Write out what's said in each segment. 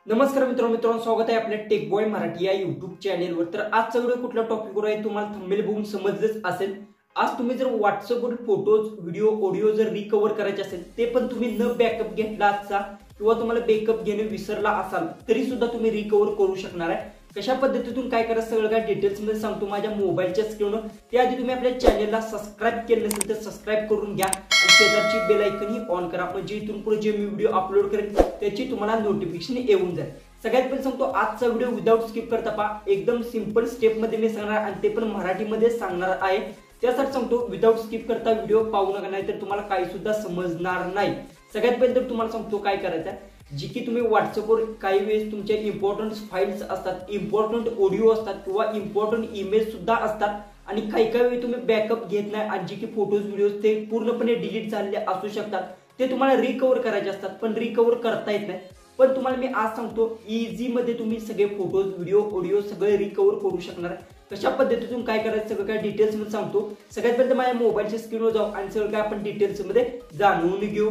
नमस्कार मित्रांनो स्वागत आहे आपल्या टेक बॉय मराठी या YouTube चॅनेलवर। तर आजचा व्हिडिओ कुठल्या टॉपिकवर आहे तुम्हाला थंबनेल बघून समजलंच असेल। आज तुम्ही जर WhatsAppवर फोटोज, व्हिडिओ, ऑडिओ जर रिकव्हर करायचे असेल ते पण तुम्ही न बॅकअप घेतला आजचा किंवा तुम्हाला बॅकअप घेणे विसरला असाल तरी सुद्धा तुम्ही रिकव्हर करू शकणार आहे। कशा पद्धतीतून काय करायचं सगळं काय डिटेल्स मध्ये सांगतो माझ्या मोबाईलच्या स्क्रीनवर। त्याआधी तुम्ही आपल्या चॅनलला सबस्क्राइब केलं नसेल तर सबस्क्राइब करून घ्या आणि शेजारची बेल आयकन ही ऑन करा म्हणजे इथून पुढे जे मी व्हिडिओ अपलोड करेन त्याची तुम्हाला नोटिफिकेशन येऊन जाईल। सगळ्यात पहिले सांगतो आजचा व्हिडिओ विदाउट स्किप करता पहा, एकदम सिंपल स्टेप मध्ये मी सांगणार आणि ते पण मराठीमध्ये सांगणार आहे। त्यासाठी सांगतो विदाउट स्किप करता व्हिडिओ पाहू नका नाही तर तुम्हाला काही सुद्धा समजणार नाही। सगळ्यात पहिले तर तुम्हाला सांगतो काय करायचं आहे, जी की तुम्ही WhatsAppवर काही वेळेस तुमचे इम्पॉर्टंट फाइल्स असतात, इम्पॉर्टंट ऑडिओ असतात किंवा इम्पॉर्टंट इमेज सुद्धा असतात आणि काही वेळी तुम्ही बॅकअप घेत नाही आणि जी की फोटोज व्हिडिओज ते पूर्णपणे डिलीट झालेले असू शकतात, ते तुम्हाला रिकव्हर करायचे असतात पण रिकव्हर करता येत नाही। पण तुम्हाला मी आज सांगतो इझी मध्ये तुम्ही सगळे फोटोज, व्हिडिओ, ऑडिओ सगळे रिकव्हर करू शकणार आहे। कशा पद्धतीतून काय करायचं सगळं काय डिटेल्स मध्ये सांगतो। सगळ्यात पहिले माझ्या मोबाईलच्या स्क्रीनवर जाऊ आणि सगळं काय आपण डिटेल्स मध्ये जाणून घेऊ।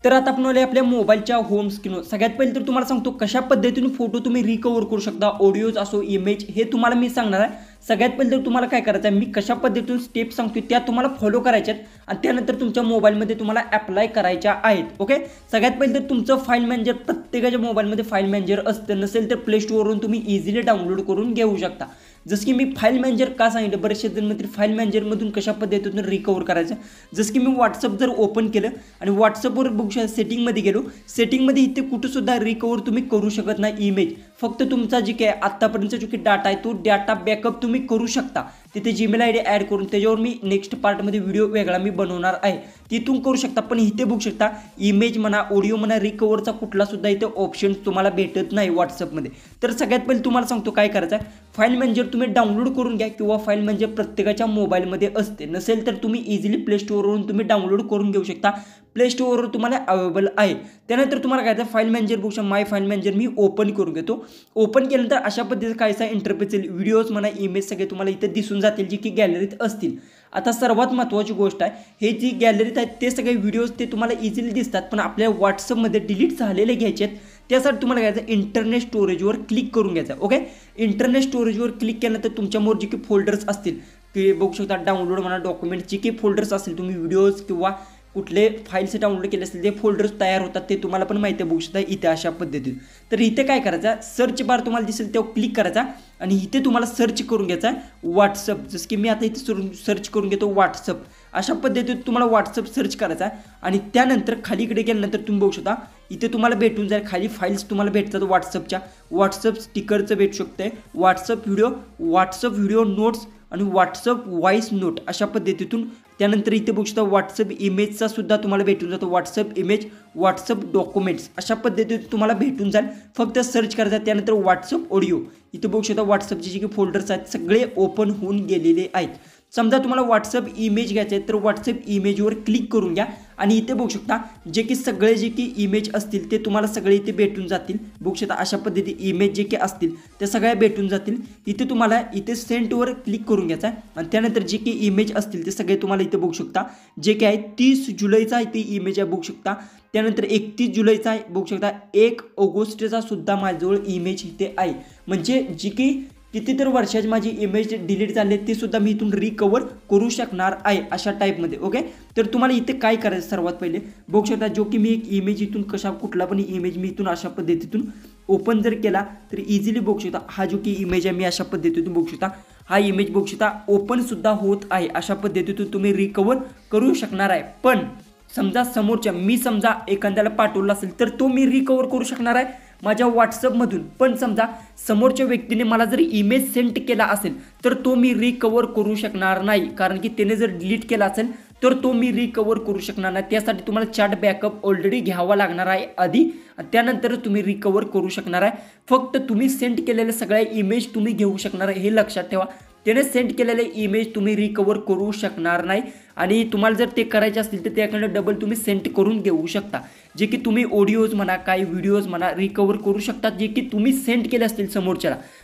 तर आता आपण आले आपल्या मोबाईलच्या होम स्क्रीनवर। सगळ्यात पहिले तर तुम्हाला सांगतो कशा पद्धतीने फोटो तुम्ही रिकव्हर करू शकता, ऑडिओज असो, इमेज, हे तुम्हाला मी सांगणार आहे। सगळ्यात पहिले तर तुम्हाला काय करायचं आहे, मी कशा पद्धतीने स्टेप सांगतो त्या तुम्हाला फॉलो करायच्यात आणि त्यानंतर तुमच्या मोबाईलमध्ये तुम्हाला अप्लाय करायच्या आहेत। ओके, सगळ्यात पहिले तर तुमचं फाईल मॅनेजर, प्रत्येकाच्या मोबाईलमध्ये फाईल मॅनेजर असतं, नसेल तर प्ले स्टोअरवरून तुम्ही इझिली डाउनलोड करून घेऊ शकता। जसं की मी फाईल मॅनेजर का सांगितलं, बरेचसे जण म्हणतील फाईल मॅनेजरमधून कशा पद्धतीने रिकव्हर करायचं। जसं की मी WhatsApp जर ओपन केलं आणि WhatsAppवर बघू शकता सेटिंगमध्ये गेलो, सेटिंगमध्ये इथे कुठं सुद्धा रिकव्हर तुम्ही करू शकत नाही इमेज, फक्त तुमचा जे काय आतापर्यंतचा जो काही डाटा आहे तो डाटा बॅकअप तुम्ही करू शकता। तिथे जीमेल ID ॲड करून त्याच्यावर मी नेक्स्ट पार्टमध्ये व्हिडिओ वेगळा मी बनवणार आहे, तिथून करू शकता। पण इथे बघू शकता इमेज म्हणा, ऑडिओ म्हणा, रिकव्हरचा कुठला सुद्धा इथे ऑप्शन तुम्हाला भेटत नाही WhatsAppमध्ये। तर सगळ्यात पहिले तुम्हाला सांगतो काय करायचं आहे, फाईल मॅनेजर तुम्ही डाउनलोड करून घ्या किंवा फाईल मॅनेजर प्रत्येकाच्या मोबाईलमध्ये असते, नसेल तर तुम्ही इझिली प्ले स्टोअरवरून तुम्ही डाउनलोड करून घेऊ शकता। प्ले स्टोअरवर तुम्हाला अवेलेबल आहे। त्यानंतर तुम्हाला काय फाईल मॅनेजर बघू शकता, माय फाईल मॅनेजर मी ओपन करून घेतो। ओपन केल्यानंतर अशा पद्धतीचा काहीसा इंटरफेस येईल, व्हिडिओज म्हणा, इमेज सगळे तुम्हाला इथे दिसून जातील जी की गॅलरीत असतील। आता सर्वात महत्त्वाची गोष्ट आहे, हे जी गॅलरीत आहेत ते सगळे व्हिडिओज ते तुम्हाला इझिली दिसतात पण आपल्या WhatsAppमध्ये डिलीट झालेले घ्यायचे आहेत। त्यासाठी तुम्हाला घ्यायचं इंटरनेट स्टोरेजवर क्लिक करून घ्यायचं। ओके, इंटरनेट स्टोरेजवर क्लिक केल्यानंतर तुमच्यासमोर जे की फोल्डर्स असतील ते बघू शकता, डाउनलोड म्हणा, डॉक्युमेंट जे काही फोल्डर्स असतील, तुम्ही व्हिडिओज किंवा कुठले फाईल्स डाउनलोड केले असतील ते फोल्डर्स तयार होतात, ते तुम्हाला पण माहिती आहे बघू शकता इथे अशा पद्धतीने। तर इथे काय करायचं, सर्च बार तुम्हाला दिसेल तेव्हा क्लिक करायचा आणि इथे तुम्हाला सर्च करून घ्यायचा WhatsApp। जसं की मी आता इथे सर्च करून घेतो WhatsApp। अशा पद्धतीने तुम्हाला WhatsApp सर्च करायचा आणि त्यानंतर खालीकडे गेल्यानंतर तुम्ही बघू शकता इथे तुम्हाला भेटून जाईल, खाली फाईल्स तुम्हाला भेटतात WhatsAppच्या। WhatsApp स्टिकरचं भेटू शकते, WhatsApp व्हिडिओ नोट्स आणि WhatsApp व्हॉइस नोट अशा पद्धतीतून। त्यानंतर इथे बघू शकता WhatsApp इमेजचा सुद्धा तुम्हाला भेटून जातो, WhatsApp इमेज, WhatsApp डॉक्युमेंट्स अशा पद्धतीने तुम्हाला भेटून जाईल। फक्त सर्च करायचं, त्यानंतर WhatsApp ऑडिओ इथे बघू शकता WhatsAppचे जे काही फोल्डर्स आहेत सगळे ओपन होऊन गेलेले आहेत। समजा तुम्हाला WhatsApp इमेज घ्यायचे आहे तर WhatsApp इमेजवर क्लिक करून घ्या आणि इथे बघू शकता जे की सगळे जे की इमेज असतील ते तुम्हाला सगळे इथे भेटून जातील। बघू शकता अशा पद्धती इमेज जे की असतील त्या सगळ्या भेटून जातील। इथे तुम्हाला इथे सेंटवर क्लिक करून घ्यायचा आहे आणि त्यानंतर जे की इमेज असतील ते सगळे तुम्हाला इथे बघू शकता, जे की आहे 30 जुलैचा इथे इमेज आहे बघू शकता। त्यानंतर 31 जुलैचा आहे बघू शकता, 1 ऑगस्टचा सुद्धा माझ्याजवळ इमेज इथे आहे। म्हणजे जी की कितीतरी वर्षाची माझी इमेज डिलीट झाली ते सुद्धा मी इथून रिकवर करू शकणार आहे अशा टाईपमध्ये। ओके, तर तुम्हाला इथे काय करायचं, सर्वात पहिले बघू शकता जो की मी एक इमेज इथून कुठला पण इमेज मी इथून अशा पद्धतीतून ओपन जर केला तर इझिली बघू शकता हा जो की इमेज आहे मी अशा पद्धतीतून बघू शकता, हा इमेज बघू शकता ओपन सुद्धा होत आहे। अशा पद्धतीतून तुम्ही रिकवर करू शकणार आहे। पण समजा समोरच्या मी समजा एखाद्याला पाठवलं असेल तर तो मी रिकवर करू शकणार आहे माझ्या WhatsAppमधून। पण समजा समोरच्या व्यक्तीने मला जर इमेज सेंड केला असेल तर तो मी रिकवर करू शकणार नाही, कारण की त्याने जर डिलीट केला असेल तर तो मी रिकवर करू शकणार नाही। त्यासाठी तुम्हाला चॅट बॅकअप ऑलरेडी घ्यावा लागणार आहे आधी, त्यानंतर तुम्ही रिकवर करू शकणार आहे। फक्त तुम्ही सेंड केलेले सगळ्या इमेज तुम्ही घेऊ शकणार आहे, हे लक्षात ठेवा। त्याने सेंड केलेले इमेज तुम्ही रिकवर करू शकणार नाही आणि तुम्हाला जर ते करायचे असतील तर त्याकडे डबल तुम्ही सेंड करून घेऊ शकता। जे की तुम्ही ऑडिओज म्हणा, काही व्हिडिओज म्हणा रिकवर करू शकता जे की तुम्ही सेंड केले असतील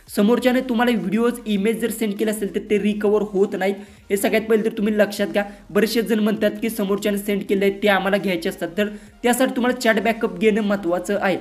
समोरच्याने तुम्हाला व्हिडिओज, इमेज जर सेंड केले असतील तर ते रिकवर होत नाहीत। हे सगळ्यात पहिले तर तुम्ही लक्षात घ्या। बरेचसे जण म्हणतात की समोरच्याने सेंड केले ते आम्हाला घ्यायचे असतात, तर त्यासाठी तुम्हाला चॅट बॅकअप घेणं महत्त्वाचं आहे।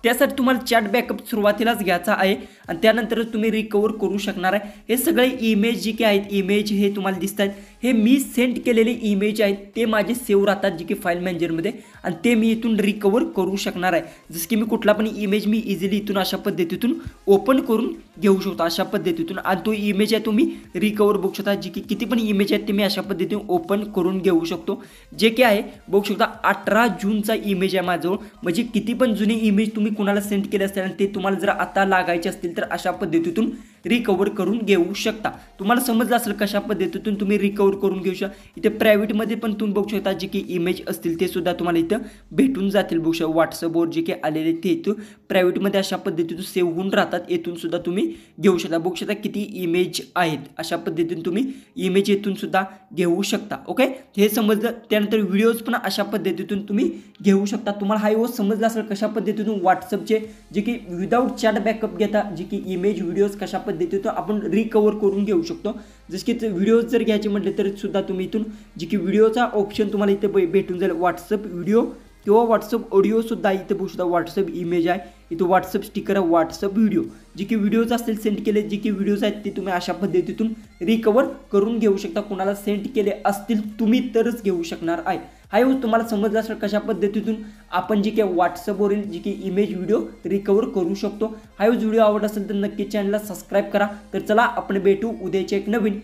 त्यासाठी तुम्हाला चॅट बॅकअप सुरुवातीलाच घ्यायचा आहे आणि त्यानंतरच तुम्ही रिकवर करू शकणार आहे। हे सगळे इमेज जे की आहेत, इमेज हे तुम्हाला दिसत आहेत, हे मी सेंड केलेले इमेज आहेत, ते माझे सेव्ह राहतात जे की फाईल मॅनेजरमध्ये आणि ते मी इथून रिकवर करू शकणार आहे। जसं की मी कुठला पण इमेज मी इझिली इथून अशा पद्धतीतून ओपन करून घेऊ शकतो, अशा पद्धतीतून। आणि तो इमेज आहे तुम्ही रिकवर बघू शकता, जे की किती पण इमेज आहेत ते मी अशा पद्धतीने ओपन करून घेऊ शकतो। जे की आहे बघू शकता 18 जूनचा इमेज आहे माझ्याजवळ, म्हणजे किती पण जुने इमेज तुम्ही कुणाला सेंड केले असतील आणि ते तुम्हाला जर आता लागायचे असतील तर अशा पद्धतीतून रिकवर करून घेऊ शकता। तुम्हाला समजलं असेल कशा पद्धतीतून तुम्ही रिकवर करून घेऊ शकता। इथे प्रायव्हेटमध्ये पण तुम्ही बघू शकता जे की इमेज असतील ते सुद्धा तुम्हाला इथं भेटून जातील बघू शकता। व्हॉट्सअपवर जे की आलेले ते इथं प्रायव्हेटमध्ये अशा पद्धतीतून सेव्ह होऊन राहतात, येथून सुद्धा तुम्ही घेऊ शकता। बघू शकता किती इमेज आहेत, अशा पद्धतीने तुम्ही इमेज येथून सुद्धा घेऊ शकता। ओके, हे समजलं। त्यानंतर व्हिडिओज पण अशा पद्धतीतून तुम्ही घेऊ शकता। तुम्हाला हा व्हिडिओ समजला असेल कशा पद्धतीतून व्हॉट्सअपचे जे की विदाऊट चॅट बॅकअप घेता जे की इमेज व्हिडिओज कशा पद्धतीतून आपण रिकवर करून घेऊ शकतो। जसं की व्हिडिओज जर घ्यायचे म्हटले तरी सुद्धा तुम्ही इथून जे की व्हिडिओचा ऑप्शन तुम्हाला इथे भेटून जाईल, व्हॉट्सअप व्हिडिओ किंवा व्हॉट्सअप ऑडिओ सुद्धा इथे बघू शकता। व्हॉट्सअप इमेज आहे, इथं व्हॉट्सअप स्टिकर आहे, व्हॉट्सअप व्हिडिओ जे की व्हिडिओज असतील सेंड केले, जे की व्हिडिओज आहेत ते तुम्ही अशा पद्धतीतून रिकवर करून घेऊ शकता। कोणाला सेंड केले असतील तुम्ही तरच घेऊ शकणार आहे। हा यूज तुम्हाला समजला असेल कशा पद्धतीतून आपण जे की व्हॉट्सअपवरील जे की इमेज व्हिडिओ रिकवर करू शकतो। हा यूज व्हिडिओ आवडला असेल तर नक्की चॅनलला सबस्क्राईब करा। तर चला आपण भेटू उद्याच्या एक नवीन